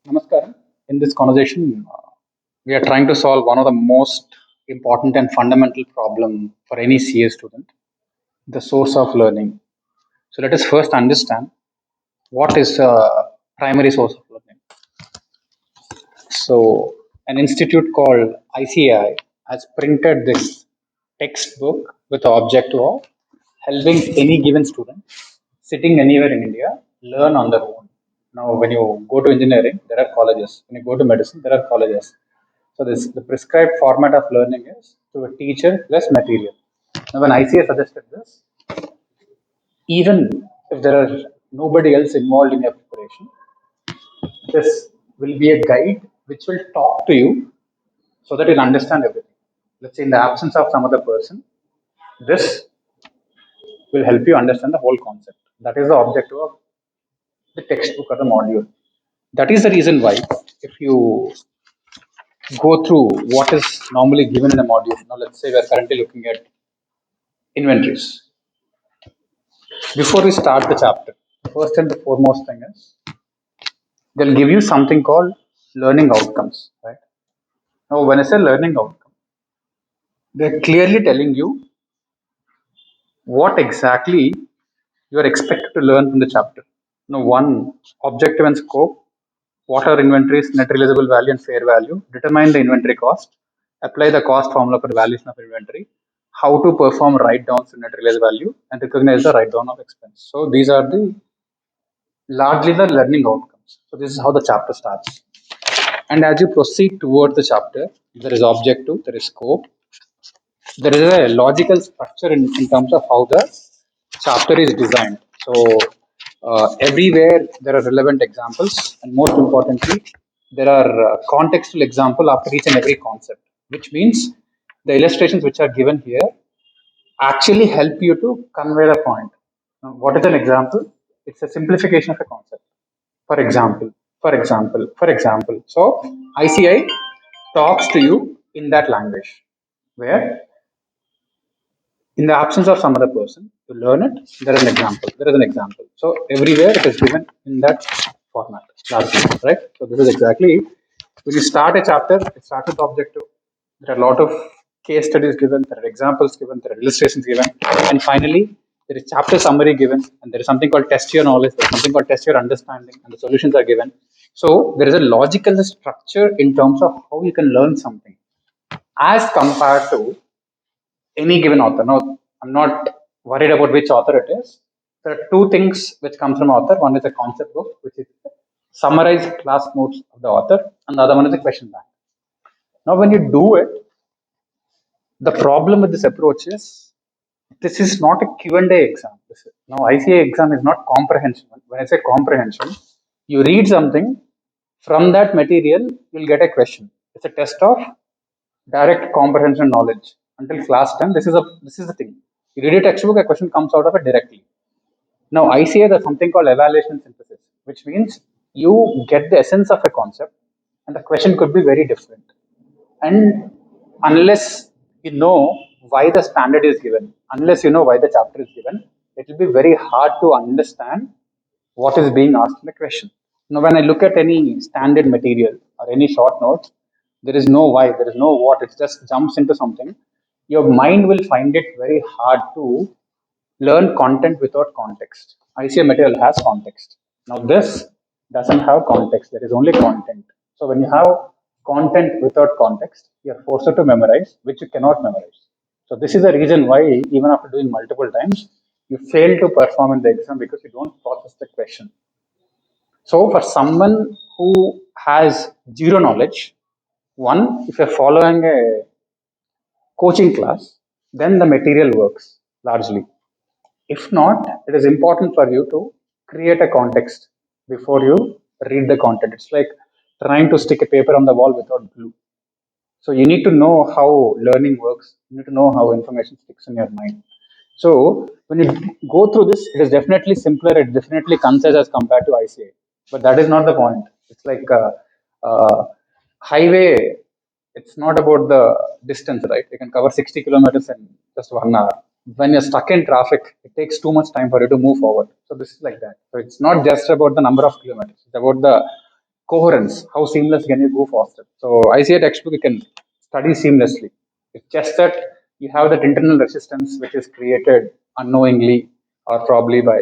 Namaskaram. In this conversation, we are trying to solve one of the most important and fundamental problem for any CA student, the source of learning. So let us first understand what is a primary source of learning. So an institute called ICAI has printed this textbook with the objective of helping any given student sitting anywhere in India learn on their own. Now, when you go to engineering, there are colleges. When you go to medicine, there are colleges. So this the prescribed format of learning is through a teacher plus material. Now, when ICA suggested this, even if there are nobody else involved in your preparation, this will be a guide which will talk to you so that you'll understand everything. Let's say in the absence of some other person, this will help you understand the whole concept. That is the objective of the textbook or the module. That is the reason why, if you go through what is normally given in a module, now let's say we are currently looking at inventories. Before we start the chapter, first and the foremost thing is they'll give you something called learning outcomes, right? Now, when I say learning outcome, they're clearly telling you what exactly you are expected to learn from the chapter. Now, one, objective and scope, what are inventories, net realizable value and fair value, determine the inventory cost, apply the cost formula for valuation of inventory, how to perform write downs to net realizable value, and recognize the write down of expense. So these are the largely the learning outcomes. So this is how the chapter starts. And as you proceed towards the chapter, there is objective, there is scope, there is a logical structure in terms of how the chapter is designed. So everywhere there are relevant examples, and most importantly, there are contextual example after each and every concept, which means the illustrations which are given here actually help you to convey the point. Now, what is an example? It's a simplification of a concept. For example. So ICI talks to you in that language, where in the absence of some other person to learn it, there is an example. There is an example. So everywhere it is given in that format, largely, right? So this is exactly when you start a chapter, it starts with objective. There are a lot of case studies given, there are examples given, there are illustrations given, and finally there is chapter summary given, and there is something called test your knowledge, there is something called test your understanding, and the solutions are given. So there is a logical structure in terms of how you can learn something as compared to any given author. Now, I'm not worried about which author it is. There are two things which come from author. One is a concept book, which is summarized class notes of the author, and the other one is a question bank. Now, when you do it, the problem with this approach is this is not a Q&A exam. Now, ICA exam is not comprehension. When I say comprehension, you read something, from that material, you'll get a question. It's a test of direct comprehension knowledge. Until class 10, this is the thing. You read a textbook, a question comes out of it directly. Now, ICA, there's something called evaluation synthesis, which means you get the essence of a concept, and the question could be very different. And unless you know why the standard is given, unless you know why the chapter is given, it will be very hard to understand what is being asked in the question. Now, when I look at any standard material or any short notes, there is no why, there is no what, it just jumps into something. Your mind will find it very hard to learn content without context. ICA material has context. Now, this doesn't have context, there is only content. So, when you have content without context, you are forced to memorize, which you cannot memorize. So, this is the reason why, even after doing multiple times, you fail to perform in the exam because you don't process the question. So, for someone who has zero knowledge, one, if you're following a coaching class, then the material works largely. If not, it is important for you to create a context before you read the content. It's like trying to stick a paper on the wall without glue. So you need to know how learning works. You need to know how information sticks in your mind. So when you go through this, it is definitely simpler. It's definitely concise as compared to ICA. But that is not the point. It's like highway. It's not about the distance, right? You can cover 60 kilometers in just 1 hour. When you're stuck in traffic, it takes too much time for you to move forward. So this is like that. So it's not just about the number of kilometers. It's about the coherence. How seamless can you go faster? So I see a textbook you can study seamlessly. It's just that you have that internal resistance which is created unknowingly or probably by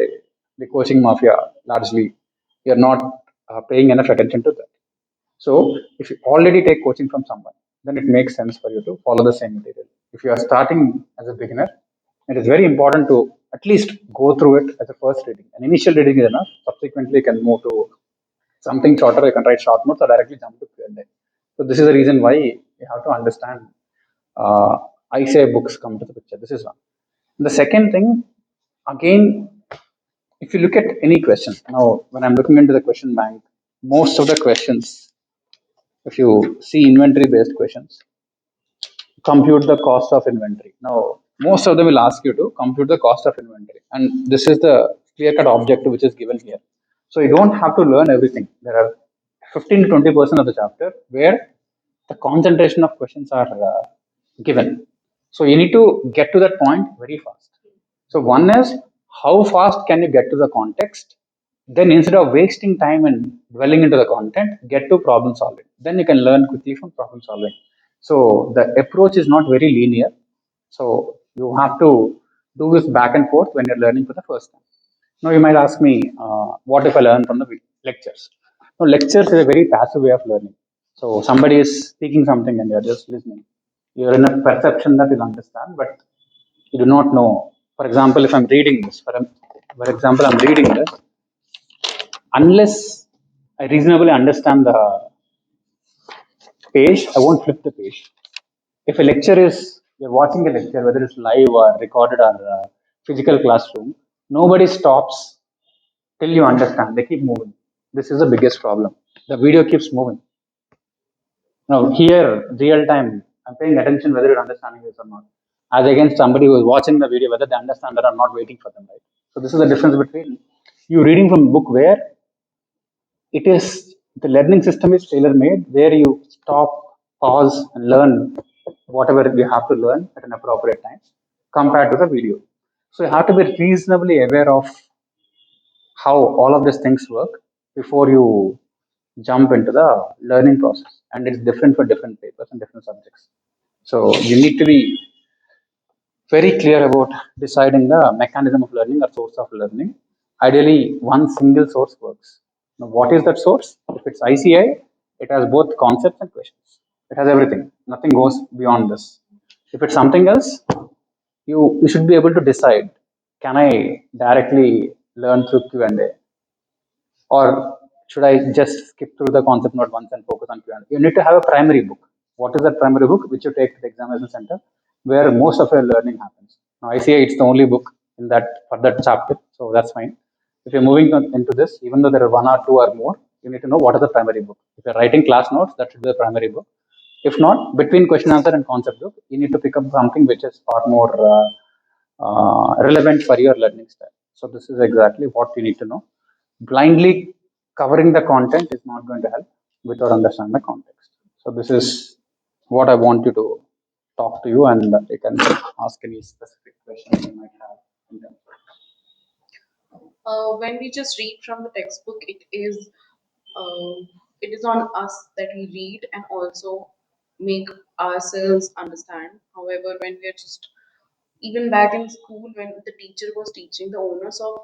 the coaching mafia largely. You're not paying enough attention to that. So if you already take coaching from someone, then it makes sense for you to follow the same material. If you are starting as a beginner, it is very important to at least go through it as a first reading. An initial reading is enough. Subsequently, you can move to something shorter. You can write short notes or directly jump to Q&A. So this is the reason why you have to understand. Uh, ICAI books come to the picture. This is one. The second thing, again, if you look at any question now, when I'm looking into the question bank, most of the questions, if you see inventory based questions, compute the cost of inventory. Now, most of them will ask you to compute the cost of inventory. And this is the clear cut objective which is given here. So you don't have to learn everything. There are 15 to 20% of the chapter where the concentration of questions are given. So you need to get to that point very fast. So one is how fast can you get to the context? Then instead of wasting time and dwelling into the content, get to problem solving. Then you can learn quickly from problem solving. So the approach is not very linear. So you have to do this back and forth when you're learning for the first time. Now you might ask me, what if I learn from the lectures? Now lectures is a very passive way of learning. So somebody is speaking something and you're just listening. You're in a perception that you'll understand, but you do not know. For example, if I'm reading this, for example, I'm reading this, unless I reasonably understand the page, I won't flip the page. If a lecture is, you're watching a lecture, whether it's live or recorded or physical classroom, nobody stops till you understand. They keep moving. This is the biggest problem. The video keeps moving. Now, here, real time, I'm paying attention whether you're understanding this or not. As against somebody who is watching the video, whether they understand that or not, waiting for them, right? So, this is the difference between you reading from a book where it is the learning system is tailor made, where you stop, pause, and learn whatever you have to learn at an appropriate time compared to the video. So, you have to be reasonably aware of how all of these things work before you jump into the learning process, and it's different for different papers and different subjects. So you need to be very clear about deciding the mechanism of learning or source of learning. Ideally one single source works. Now what is that source? If it's ICI, it has both concepts and questions. It has everything, nothing goes beyond this. If it's something else, you should be able to decide, can I directly learn through Q&A, or should I just skip through the concept note once and focus on Q&A? You need to have a primary book. What is that primary book? Which you take to the examination center, where most of your learning happens. Now, ICA, it's the only book in that for that chapter, so that's fine. If you're moving into this, even though there are one or two or more, you need to know what is the primary book. If you're writing class notes, that should be the primary book. If not, between question answer and concept book, you need to pick up something which is far more relevant for your learning style. So this is exactly what you need to know. Blindly covering the content is not going to help without understanding the context. So this is what I want you to talk to you, and you can ask any specific questions you might have. In terms When we just read from the textbook, it is on us that we read and also make ourselves understand. However, when we are just even back in school, when the teacher was teaching, the onus of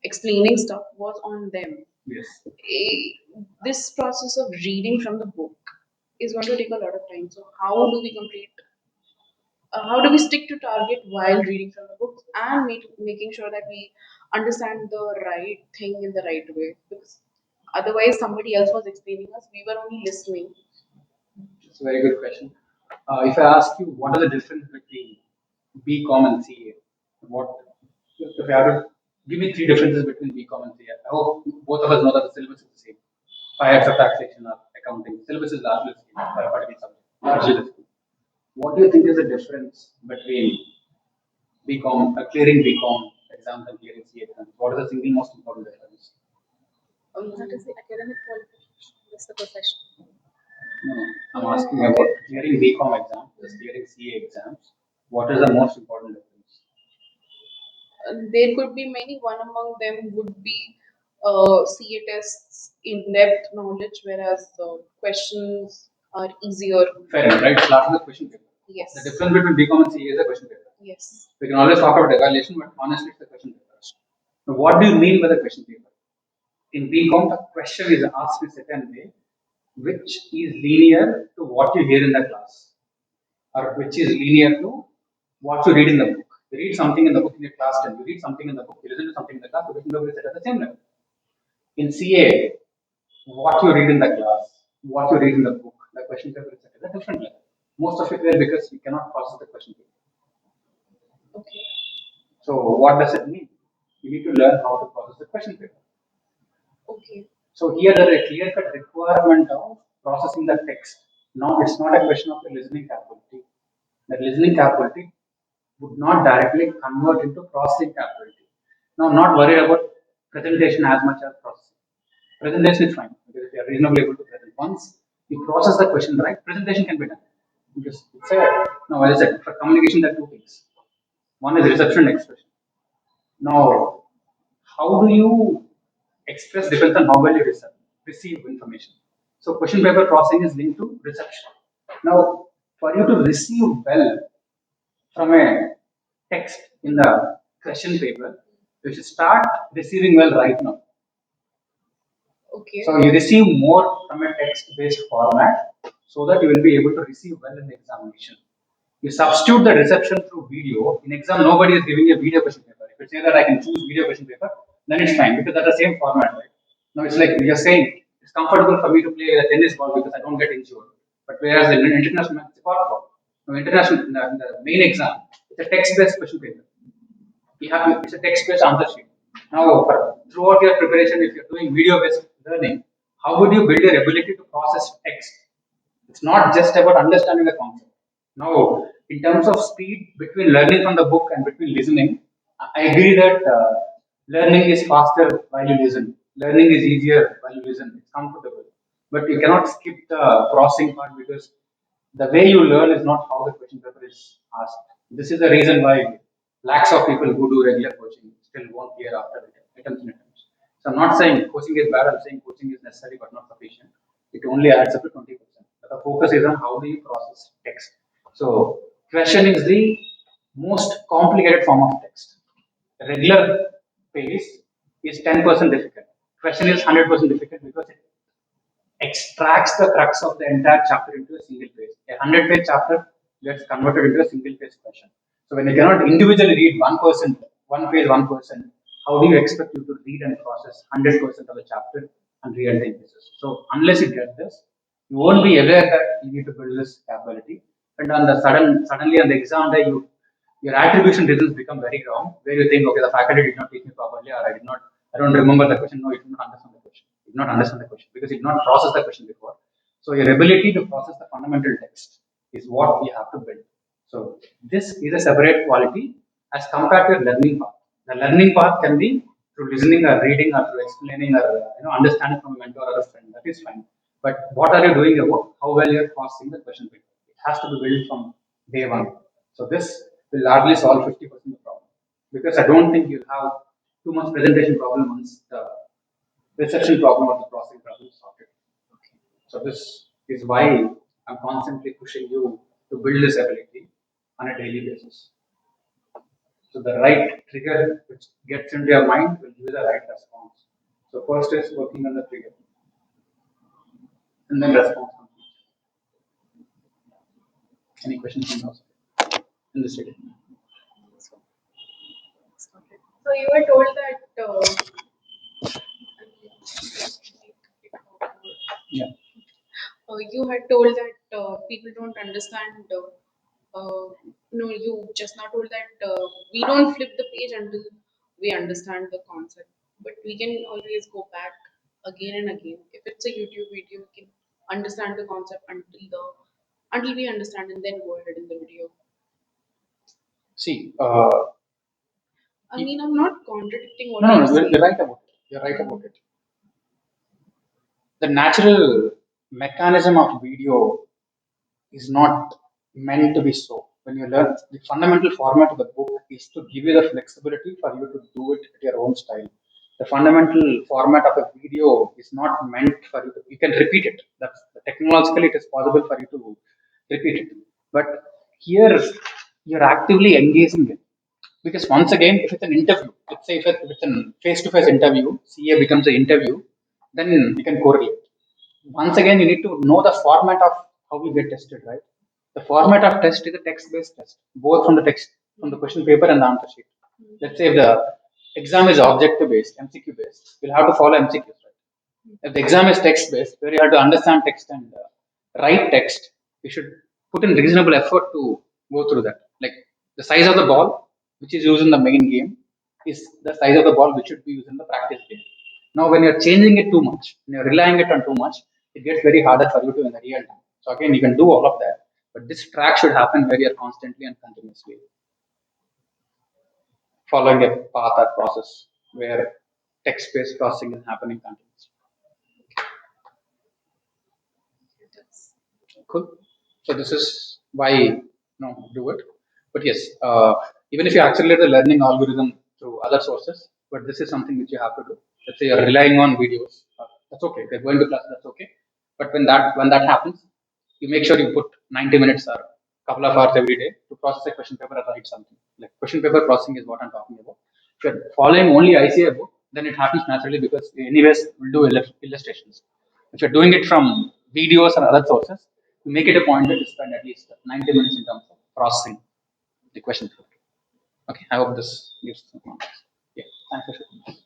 explaining stuff was on them. Yes. This process of reading from the book is going to take a lot of time. So, how do we complete how do we stick to target while reading from the books and making sure that we understand the right thing in the right way? Because otherwise somebody else was explaining us, we were only listening. It's a very good question. If I ask you, what are the difference between BCom and CA? What if I have to give me three differences between BCom and CA? I hope both of us know that the syllabus is the same. 5 years of taxation or accounting, syllabus is largely the same for a particular subject. Largely the same. What do you think is the difference between BCom, clearing BCom exams and clearing CA exams? What is the single most important difference? That is the academic qualification. That's the profession. No, no. I'm asking about clearing BCom exam versus clearing CA exams. What is the most important difference? There could be many. One among them would be CA tests in-depth knowledge, whereas questions are easier. Fair enough, right? Start with the question paper. Yes. The difference between BCom and CA is the question paper. Yes. We can always talk about evaluation, but honestly, it's the question paper. Now, what do you mean by the question paper? In BCom, the question is asked in a certain way, which is linear to what you hear in the class, or which is linear to what you read in the book. You read something in the book in your class, and you read something in the book, you listen to something in the class, the question paper is set at the same level. In CA, what you read in the class, what you read in the book, the question paper is at a different level. Most of it there because you cannot process the question paper. Okay. So what does it mean? You need to learn how to process the question paper. Okay. So here there is a clear-cut requirement of processing the text. Now it's not a question of the listening capability. The listening capability would not directly convert into processing capability. Now not worried about presentation as much as processing. Presentation is fine because if you are reasonably able to present once you process the question right, presentation can be done. Because it's a now as I said, for communication there are two things. One is reception and expression. Now, how do you express depends on how well you receive information. So question paper processing is linked to reception. Now, for you to receive well from a text in the question paper, you should start receiving well right now. Okay. So you receive more from a text-based format so that you will be able to receive well in the examination. You substitute the reception through video. In exam, nobody is giving a video question paper. If you say that I can choose video question paper, then it's fine because that's the same format, right? Now it's like you're saying it's comfortable for me to play a tennis ball because I don't get injured. But whereas in an international match, it's a court ball. Now international, in the main exam, it's a text-based question paper. It's a text-based answer sheet. Now, throughout your preparation, if you're doing video-based learning, how would you build your ability to process text? It's not just about understanding the concept. Now, in terms of speed between learning from the book and between listening, I agree that learning is faster while you listen. Learning is easier while you listen. It's comfortable. But you cannot skip the processing part because the way you learn is not how the question paper is asked. This is the reason why lakhs of people who do regular coaching still won't clear after attempts and attempts. So I'm not saying coaching is bad, I'm saying coaching is necessary but not sufficient. It only adds up to 20%. But the focus is on how do you process text. So question is the most complicated form of text. Regular pace is 10% difficult. Question is 100% difficult because it extracts the crux of the entire chapter into a single page. A 100-page chapter gets converted into a single page question. So when you cannot individually read 1%, one page, 1%, how do you expect you to read and process 100% of the chapter and read the pieces? So unless you get this, you won't be aware that you need to build this capability. And on the suddenly on the exam day, your attribution results become very wrong, where you think, okay, the faculty did not teach me properly, or I don't remember the question. No, you did not understand the question. You did not understand the question because you did not process the question before. So your ability to process the fundamental text is what you have to build. So this is a separate quality as compared to your learning path. The learning path can be through listening or reading or through explaining or understanding from a mentor or a friend. That is fine. But what are you doing about how well you are processing the question paper? It has to be built from day one. So this will largely solve 50% of the problem because I don't think you'll have too much presentation problem once the reception problem or the processing problem is sorted. Okay. So this is why I'm constantly pushing you to build this ability on a daily basis. So the right trigger which gets into your mind will give you the right response. So first is working on the trigger and then response. Any questions from those in this video? So you were told that Yeah. you had told that people don't understand. No, you just not told that we don't flip the page until we understand the concept. But we can always go back again and again. If it's a YouTube video, we can understand the concept until we understand and then go ahead in the video. See, I mean, I'm not contradicting what no, you're no, saying. you're right about it. You're right about it. The natural mechanism of video is not meant to be so. When you learn the fundamental format of the book is to give you the flexibility for you to do it at your own style. The fundamental format of a video is not meant for you. You can repeat it. That's technologically it is possible for you to repeat it. But here you're actively engaging it. Because once again, if it's an interview, let's say if it's a face-to-face interview, CA becomes an interview, then you can correlate. Once again, you need to know the format of how you get tested, right? The format of test is a text-based test, both from the text, from the question paper and the answer sheet. Let's say if the exam is objective-based, MCQ-based, you'll have to follow MCQs, right? If the exam is text-based, where you have to understand text and write text, you should put in reasonable effort to go through that. Like the size of the ball, which is used in the main game, is the size of the ball which should be used in the practice game. Now, when you're changing it too much, when you're relying it on too much, it gets very harder for you to in the real time. So again, you can do all of that, but this track should happen where you're constantly and continuously following a path or process where text-based processing is happening continuously. Cool. So this is why do it. But yes, even if you accelerate the learning algorithm through other sources, but this is something which you have to do. Let's say you're relying on videos. That's okay. If you're going to class, that's okay. But when that happens, you make sure you put 90 minutes or a couple of hours every day to process a question paper or write something. Like question paper processing is what I'm talking about. If you're following only ICA book, then it happens naturally because anyways we'll do illustrations. If you're doing it from videos or other sources, you make it a point to spend at least 90 minutes in terms of processing the question. Okay, I hope this gives some context. Yeah, thanks for sharing.